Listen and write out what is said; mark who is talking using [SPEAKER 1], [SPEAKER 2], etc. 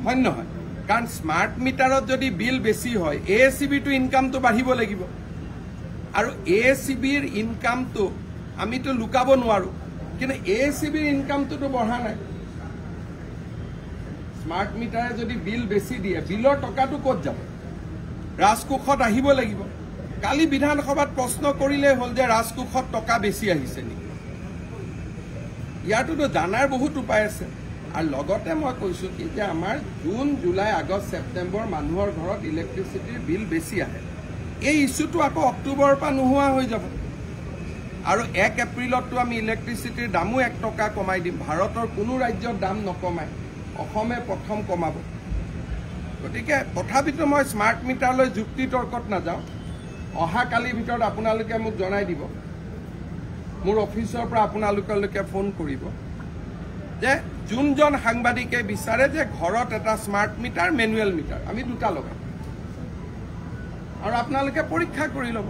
[SPEAKER 1] হয় নহয় কাৰণ স্মাৰ্ট মিটাৰত যদি বিল বেছি হয় ASCBটো ইনকামটো বাঢ়িব লাগিব আৰু ASCBৰ ইনকামটো আমিতো লুকাব নোৱাৰো কিন্তু ASCBৰ ইনকামটো বঢ়া নাই স্মাৰ্ট মিটাৰে যদি বিল বেছি দিয়ে বিলৰ টকাটো ক'ত যাব ৰাজকোষত আহিব লাগিব কালি বিধানসভাত প্ৰশ্ন কৰিলে হল যে ৰাজকোষত টকা বেছি আহিছে নেকি ইয়াৰটো জানাৰ বহুত উপায় আছে আৰু লগতে মই কৈছো কি যে আমাৰ জুন জুলাই আগষ্ট সেপ্টেম্বৰ মানুহৰ ঘৰত ইলেক্ট্ৰিচিটিৰ বিল বেছি আহে এই ইস্যুটো আকৌ অক্টোবৰৰ পৰা নোহোৱা হৈ যাব আৰু 1 এপ্ৰিলতটো আমি ইলেক্ট্ৰিচিটিৰ দামো 1 টকা কমাই দিম ভাৰতৰ কোনো ৰাজ্যৰ দাম নকমায় অসমে প্ৰথম কমাব গতিকে তথাপিতো মই স্মাৰ্ট মিটাৰলৈ যুক্তি তৰ্কত নাযাওঁ অহা কালিৰ ভিতৰত আপোনালোকে মোক জনাই দিব মোৰ অফিচৰ পৰা আপোনালোকলৈকে ফোন কৰিব যে যোনজন সাংবাদিকে বিচাৰে যে ঘৰত এটা স্মাৰ্ট মিটাৰ মেনুৱেল মিটাৰ আমি দুটা লগাম আৰু আপোনালোকে পৰীক্ষা কৰি ল'ব